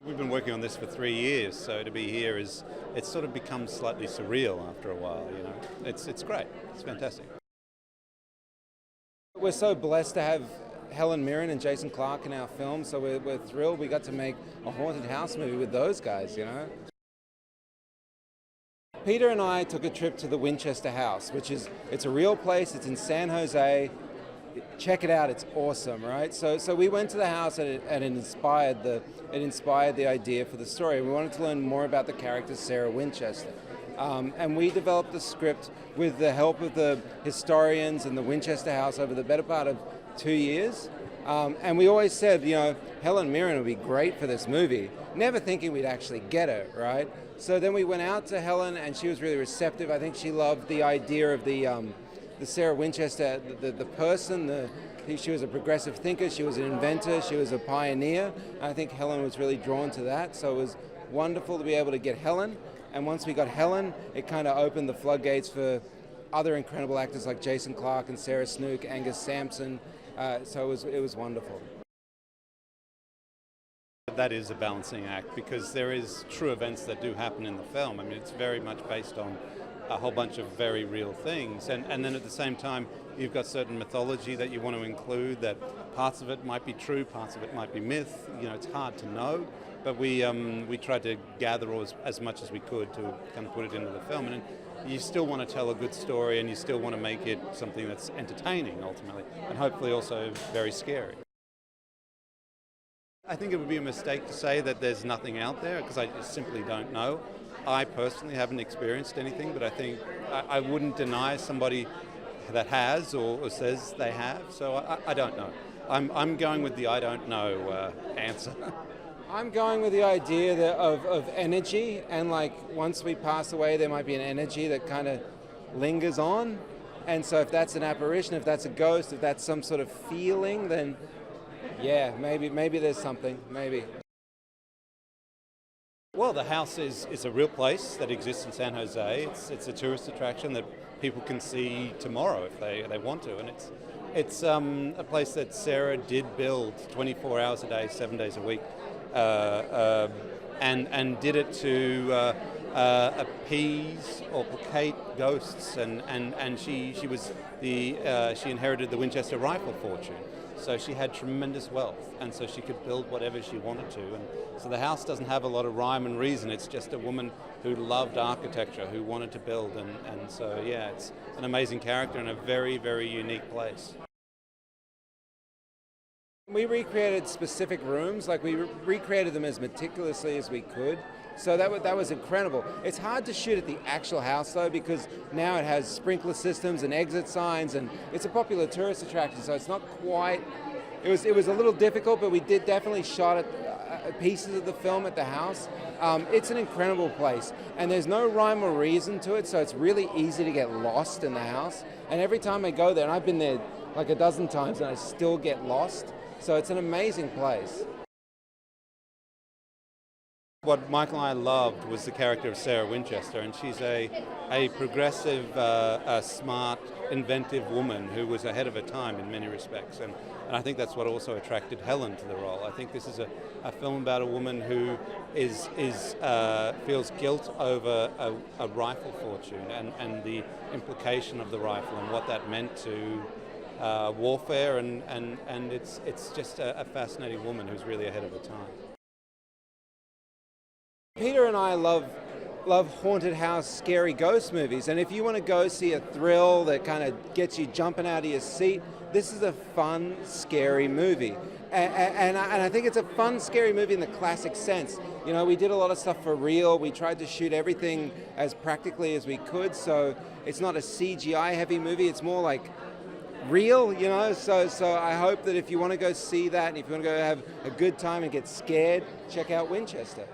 We've been working on this for 3 years, so to be here it's sort of become slightly surreal after a while, you know. It's great, it's fantastic. We're so blessed to have Helen Mirren and Jason Clarke in our film, so we're thrilled we got to make a haunted house movie with those guys, you know. Peter and I took a trip to the Winchester House, it's a real place, it's in San Jose. Check it out, it's awesome, right? So we went to the house and it inspired the idea for the story. We wanted to learn more about the character Sarah Winchester. And we developed the script with the help of the historians and the Winchester House over the better part of 2 years. And we always said, you know, Helen Mirren would be great for this movie, never thinking we'd actually get her, right? So then we went out to Helen and she was really receptive. I think she loved the idea of the Sarah Winchester, the person, she was a progressive thinker, she was an inventor, she was a pioneer. I think Helen was really drawn to that, so it was wonderful to be able to get Helen. And once we got Helen, it kind of opened the floodgates for other incredible actors like Jason Clarke and Sarah Snook, Angus Sampson, so it was wonderful. That is a balancing act because there is true events that do happen in the film. I mean, it's very much based on a whole bunch of very real things, and then at the same time you've got certain mythology that you want to include, that parts of it might be true, parts of it might be myth, you know, it's hard to know, but we tried to gather as much as we could to kind of put it into the film. And you still want to tell a good story and you still want to make it something that's entertaining ultimately, and hopefully also very scary. I think it would be a mistake to say that there's nothing out there because I just simply don't know. I personally haven't experienced anything, but I think I wouldn't deny somebody that has or says they have, so I don't know. I'm going with the I don't know answer. I'm going with the idea of energy, and like once we pass away there might be an energy that kind of lingers on, and so if that's an apparition, if that's a ghost, if that's some sort of feeling, then yeah, maybe there's something, maybe. Well, the house is a real place that exists in San Jose. It's a tourist attraction that people can see tomorrow if they want to, and it's a place that Sarah did build 24 hours a day, 7 days a week, and did it to appease or placate ghosts, and she inherited the Winchester rifle fortune. So she had tremendous wealth, and so she could build whatever she wanted to. And so the house doesn't have a lot of rhyme and reason. It's just a woman who loved architecture, who wanted to build. And so, yeah, it's an amazing character and a very, very unique place. We recreated specific rooms, like we recreated them as meticulously as we could. So that was incredible. It's hard to shoot at the actual house though, because now it has sprinkler systems and exit signs, and it's a popular tourist attraction, so it's not quite, it was a little difficult, but we did definitely shot at pieces of the film at the house. It's an incredible place, and there's no rhyme or reason to it, so it's really easy to get lost in the house. And every time I go there, and I've been there like a dozen times, and I still get lost, so it's an amazing place. What Michael and I loved was the character of Sarah Winchester, and she's a progressive, smart, inventive woman who was ahead of her time in many respects, and I think that's what also attracted Helen to the role. I think this is a film about a woman who feels guilt over a rifle fortune and the implication of the rifle and what that meant to warfare, and it's just a fascinating woman who's really ahead of her time. Peter and I love haunted house, scary ghost movies, and if you want to go see a thrill that kind of gets you jumping out of your seat, this is a fun, scary movie. And I think it's a fun, scary movie in the classic sense. You know, we did a lot of stuff for real. We tried to shoot everything as practically as we could, so it's not a CGI-heavy movie. It's more like real, you know, so I hope that if you want to go see that and if you want to go have a good time and get scared, check out Winchester.